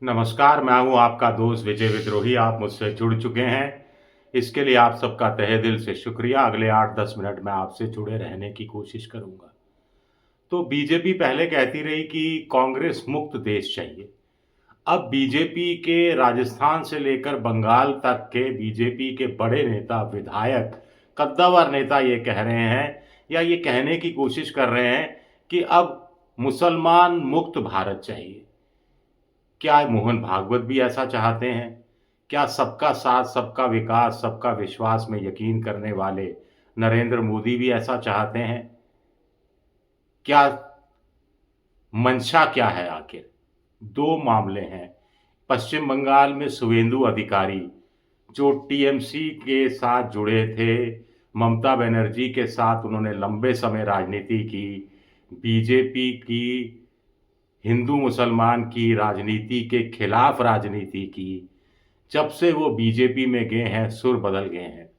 नमस्कार, मैं हूँ आपका दोस्त विजय विद्रोही। आप मुझसे जुड़ चुके हैं, इसके लिए आप सबका तहे दिल से शुक्रिया। अगले 8-10 मिनट में आपसे जुड़े रहने की कोशिश करूँगा। तो बीजेपी पहले कहती रही कि कांग्रेस मुक्त देश चाहिए। अब बीजेपी के राजस्थान से लेकर बंगाल तक के बीजेपी के बड़े नेता, विधायक, कद्दावर नेता ये कह रहे हैं या ये कहने की कोशिश कर रहे हैं कि अब मुसलमान मुक्त भारत चाहिए। क्या मोहन भागवत भी ऐसा चाहते हैं? क्या सबका साथ, सबका विकास, सबका विश्वास में यकीन करने वाले नरेंद्र मोदी भी ऐसा चाहते हैं? क्या मंशा क्या है आखिर? दो मामले हैं। पश्चिम बंगाल में शुवेंदु अधिकारी, जो टीएमसी के साथ जुड़े थे, ममता बनर्जी के साथ उन्होंने लंबे समय राजनीति की, बीजेपी की हिंदू मुसलमान की राजनीति के खिलाफ राजनीति की। जब से वो बीजेपी में गए हैं, सुर बदल गए हैं।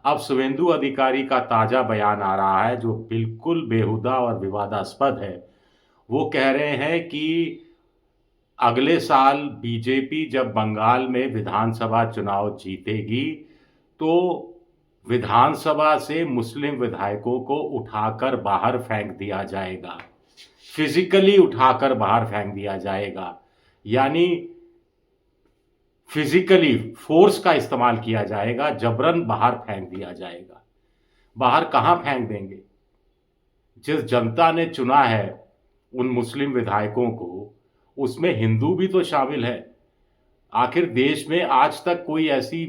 अब शुवेंदु अधिकारी का ताज़ा बयान आ रहा है जो बिल्कुल बेहुदा और विवादास्पद है। वो कह रहे हैं कि अगले साल बीजेपी जब बंगाल में विधानसभा चुनाव जीतेगी तो विधानसभा से मुस्लिम विधायकों को उठाकर बाहर फेंक दिया जाएगा, फिजिकली उठाकर बाहर फेंक दिया जाएगा। यानी फिजिकली फोर्स का इस्तेमाल किया जाएगा, जबरन बाहर फेंक दिया जाएगा। बाहर कहाँ फेंक देंगे? जिस जनता ने चुना है उन मुस्लिम विधायकों को, उसमें हिंदू भी तो शामिल है। आखिर देश में आज तक कोई ऐसी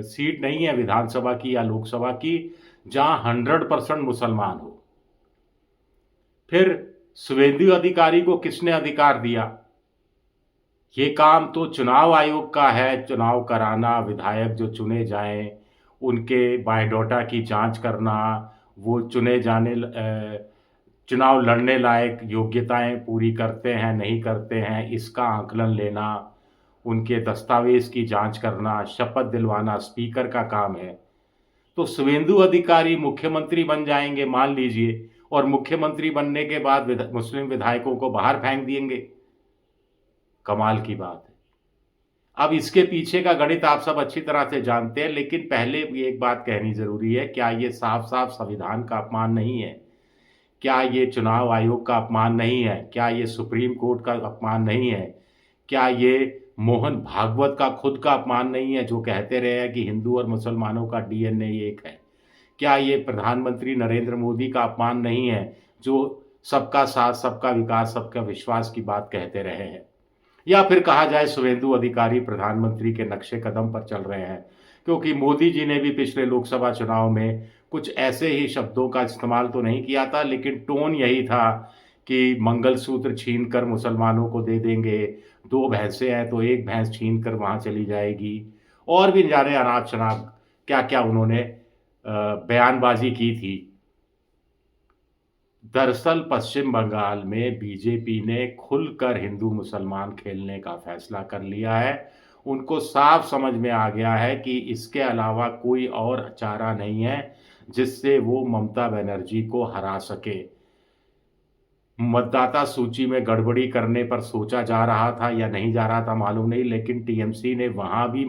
सीट नहीं है विधानसभा की या लोकसभा की जहां 100% मुसलमान हो। फिर शुवेंदु अधिकारी को किसने अधिकार दिया? ये काम तो चुनाव आयोग का है, चुनाव कराना, विधायक जो चुने जाएं उनके बायोडाटा की जांच करना, वो चुने जाने चुनाव लड़ने लायक योग्यताएं पूरी करते हैं नहीं करते हैं, इसका आकलन लेना, उनके दस्तावेज की जांच करना, शपथ दिलवाना स्पीकर का काम है। तो शुवेंदु अधिकारी मुख्यमंत्री बन जाएंगे मान लीजिए, और मुख्यमंत्री बनने के बाद मुस्लिम विधायकों को बाहर फेंक देंगे। कमाल की बात है। अब इसके पीछे का गणित आप सब अच्छी तरह से जानते हैं, लेकिन पहले ये एक बात कहनी जरूरी है, क्या ये साफ साफ संविधान का अपमान नहीं है? क्या ये चुनाव आयोग का अपमान नहीं है? क्या ये सुप्रीम कोर्ट का अपमान नहीं है? क्या ये मोहन भागवत का खुद का अपमान नहीं है जो कहते रहे हैं कि हिंदू और मुसलमानों का डीएनए एक है? क्या ये प्रधानमंत्री नरेंद्र मोदी का अपमान नहीं है जो सबका साथ, सबका विकास, सबका विश्वास की बात कहते रहे हैं? या फिर कहा जाए शुवेंदु अधिकारी प्रधानमंत्री के नक्शे कदम पर चल रहे हैं, क्योंकि मोदी जी ने भी पिछले लोकसभा चुनाव में कुछ ऐसे ही शब्दों का इस्तेमाल तो नहीं किया था, लेकिन टोन यही था कि मंगलसूत्र छीन कर मुसलमानों को दे देंगे, 2 भैंसें हैं तो 1 भैंस छीन कर वहाँ चली जाएगी, और भी जाने अनाप शनाप क्या क्या उन्होंने बयानबाजी की थी। दरअसल पश्चिम बंगाल में बीजेपी ने खुलकर हिंदू मुसलमान खेलने का फैसला कर लिया है। उनको साफ समझ में आ गया है कि इसके अलावा कोई और चारा नहीं है जिससे वो ममता बनर्जी को हरा सके। मतदाता सूची में गड़बड़ी करने पर सोचा जा रहा था या नहीं जा रहा था मालूम नहीं, लेकिन टीएमसी ने वहाँ भी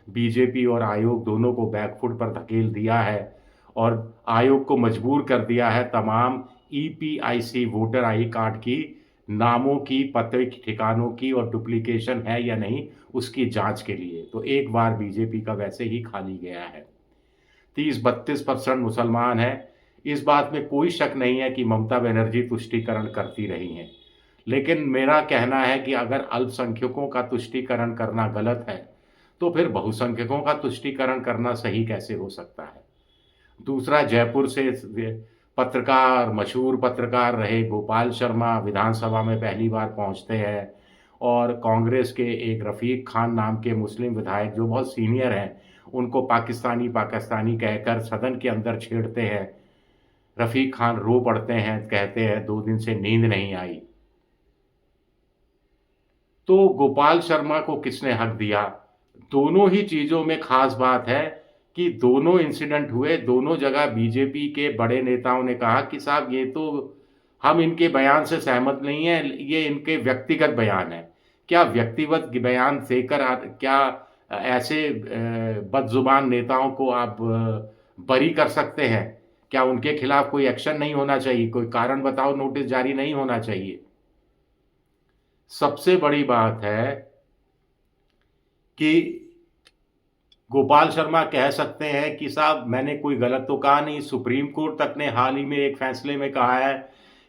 बीजेपी और आयोग दोनों को बैकफुट पर धकेल दिया है और आयोग को मजबूर कर दिया है तमाम ईपीआईसी वोटर आई कार्ड की नामों की, पते ठिकानों की और डुप्लीकेशन है या नहीं उसकी जांच के लिए। तो एक बार बीजेपी का वैसे ही खाली गया है। 30-32% मुसलमान हैं। इस बात में कोई शक नहीं है कि ममता बनर्जी तुष्टीकरण करती रही हैं, लेकिन मेरा कहना है कि अगर अल्पसंख्यकों का तुष्टीकरण करना गलत है तो फिर बहुसंख्यकों का तुष्टीकरण करना सही कैसे हो सकता है? दूसरा, जयपुर से पत्रकार, मशहूर पत्रकार रहे गोपाल शर्मा विधानसभा में पहली बार पहुंचते हैं और कांग्रेस के एक रफ़ीक खान नाम के मुस्लिम विधायक जो बहुत सीनियर हैं उनको पाकिस्तानी पाकिस्तानी कहकर सदन के अंदर छेड़ते हैं। रफ़ीक खान रो पड़ते हैं, कहते हैं 2 दिन से नींद नहीं आई। तो गोपाल शर्मा को किसने हक दिया? दोनों ही चीज़ों में खास बात है कि दोनों इंसिडेंट हुए, दोनों जगह बीजेपी के बड़े नेताओं ने कहा कि साहब ये तो हम इनके बयान से सहमत नहीं हैं, ये इनके व्यक्तिगत बयान है। क्या व्यक्तिगत बयान देकर क्या ऐसे बदजुबान नेताओं को आप बरी कर सकते हैं? क्या उनके खिलाफ कोई एक्शन नहीं होना चाहिए? कोई कारण बताओ नोटिस जारी नहीं होना चाहिए? सबसे बड़ी बात है कि गोपाल शर्मा कह सकते हैं कि साहब मैंने कोई गलत तो कहा नहीं। सुप्रीम कोर्ट तक ने हाल ही में एक फैसले में कहा है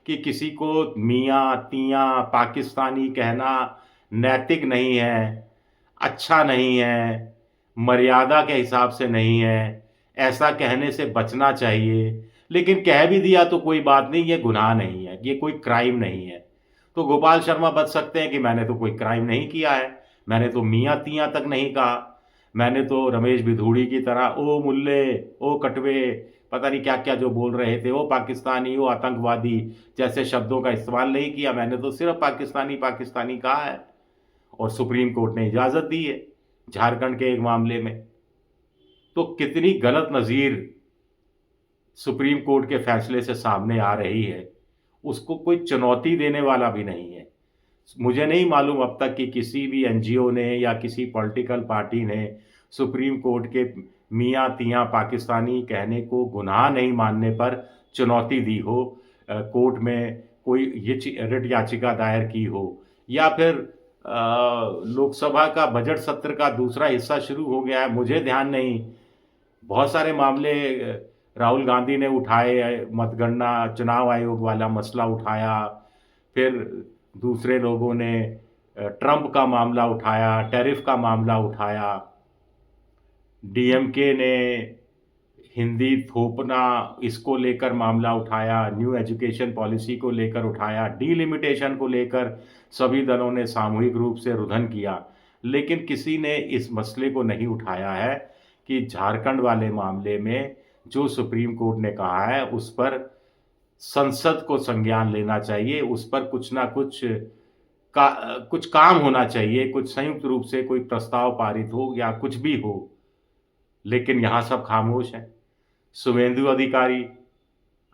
कि किसी को मियाँ तियाँ पाकिस्तानी कहना नैतिक नहीं है, अच्छा नहीं है, मर्यादा के हिसाब से नहीं है, ऐसा कहने से बचना चाहिए। लेकिन कह भी दिया तो कोई बात नहीं, ये गुनाह नहीं है, ये कोई क्राइम नहीं है। तो गोपाल शर्मा बच सकते हैं कि मैंने तो कोई क्राइम नहीं किया है, मैंने तो मियाँ तियाँ तक नहीं कहा, मैंने तो रमेश भिधूड़ी की तरह ओ मुल्ले, ओ कटवे, पता नहीं क्या क्या जो बोल रहे थे, ओ पाकिस्तानी, ओ आतंकवादी जैसे शब्दों का इस्तेमाल नहीं किया। मैंने तो सिर्फ पाकिस्तानी पाकिस्तानी कहा है और सुप्रीम कोर्ट ने इजाज़त दी है झारखंड के एक मामले में। तो कितनी गलत नज़ीर सुप्रीम कोर्ट के फैसले से सामने आ रही है, उसको कोई चुनौती देने वाला भी नहीं है। मुझे नहीं मालूम अब तक कि किसी भी एनजीओ ने या किसी पॉलिटिकल पार्टी ने सुप्रीम कोर्ट के मियाँ तियाँ पाकिस्तानी कहने को गुनाह नहीं मानने पर चुनौती दी हो, कोर्ट में कोई ये रिट याचिका दायर की हो, या फिर लोकसभा का बजट सत्र का दूसरा हिस्सा शुरू हो गया है, मुझे ध्यान नहीं। बहुत सारे मामले राहुल गांधी ने उठाए, मतगणना चुनाव आयोग वाला मसला उठाया, फिर दूसरे लोगों ने ट्रंप का मामला उठाया, टैरिफ का मामला उठाया, डीएमके ने हिंदी थोपना इसको लेकर मामला उठाया, न्यू एजुकेशन पॉलिसी को लेकर उठाया, डीलिमिटेशन को लेकर सभी दलों ने सामूहिक रूप से रुधन किया। लेकिन किसी ने इस मसले को नहीं उठाया है कि झारखंड वाले मामले में जो सुप्रीम कोर्ट ने कहा है उस पर संसद को संज्ञान लेना चाहिए, उस पर कुछ ना कुछ काम होना चाहिए, कुछ संयुक्त रूप से कोई प्रस्ताव पारित हो या कुछ भी हो। लेकिन यहाँ सब खामोश हैं। शुभेंदु अधिकारी,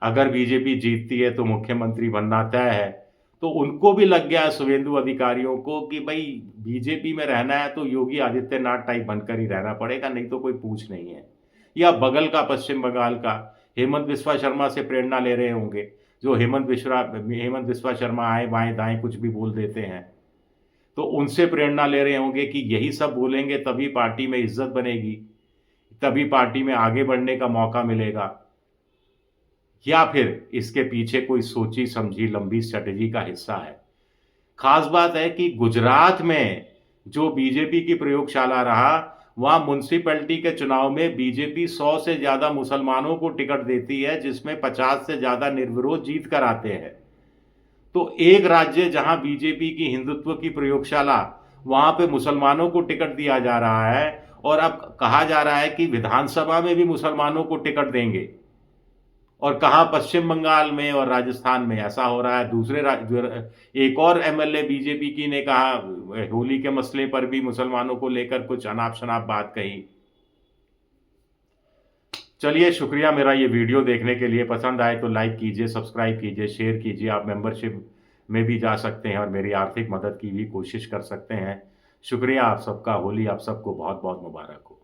अगर बीजेपी जीतती है तो मुख्यमंत्री बनना तय है, तो उनको भी लग गया शुभेंदु अधिकारियों को कि भाई बीजेपी में रहना है तो योगी आदित्यनाथ टाइप बनकर ही रहना पड़ेगा, नहीं तो कोई पूछ नहीं है। या बगल का पश्चिम बंगाल का हेमंत बिस्वा शर्मा से प्रेरणा ले रहे होंगे, जो हेमंत बिस्वा शर्मा आए बाएं दाएं कुछ भी बोल देते हैं, तो उनसे प्रेरणा ले रहे होंगे कि यही सब बोलेंगे तभी पार्टी में इज्जत बनेगी, तभी पार्टी में आगे बढ़ने का मौका मिलेगा। या फिर इसके पीछे कोई सोची समझी लंबी स्ट्रेटेजी का हिस्सा है। खास बात है कि गुजरात में जो बीजेपी की प्रयोगशाला रहा, वहां म्युनिसिपैलिटी के चुनाव में बीजेपी 100 से ज्यादा मुसलमानों को टिकट देती है, जिसमें 50 से ज्यादा निर्विरोध जीत कर आते हैं। तो एक राज्य जहां बीजेपी की हिंदुत्व की प्रयोगशाला, वहां पे मुसलमानों को टिकट दिया जा रहा है और अब कहा जा रहा है कि विधानसभा में भी मुसलमानों को टिकट देंगे। और कहाँ पश्चिम बंगाल में और राजस्थान में ऐसा हो रहा है। एक और एमएलए बीजेपी की ने कहा, होली के मसले पर भी मुसलमानों को लेकर कुछ अनाप शनाप बात कही। चलिए, शुक्रिया मेरा ये वीडियो देखने के लिए। पसंद आए तो लाइक कीजिए, सब्सक्राइब कीजिए, शेयर कीजिए। आप मेंबरशिप में भी जा सकते हैं और मेरी आर्थिक मदद की भी कोशिश कर सकते हैं। शुक्रिया आप सबका। होली आप सबको बहुत बहुत मुबारक हो।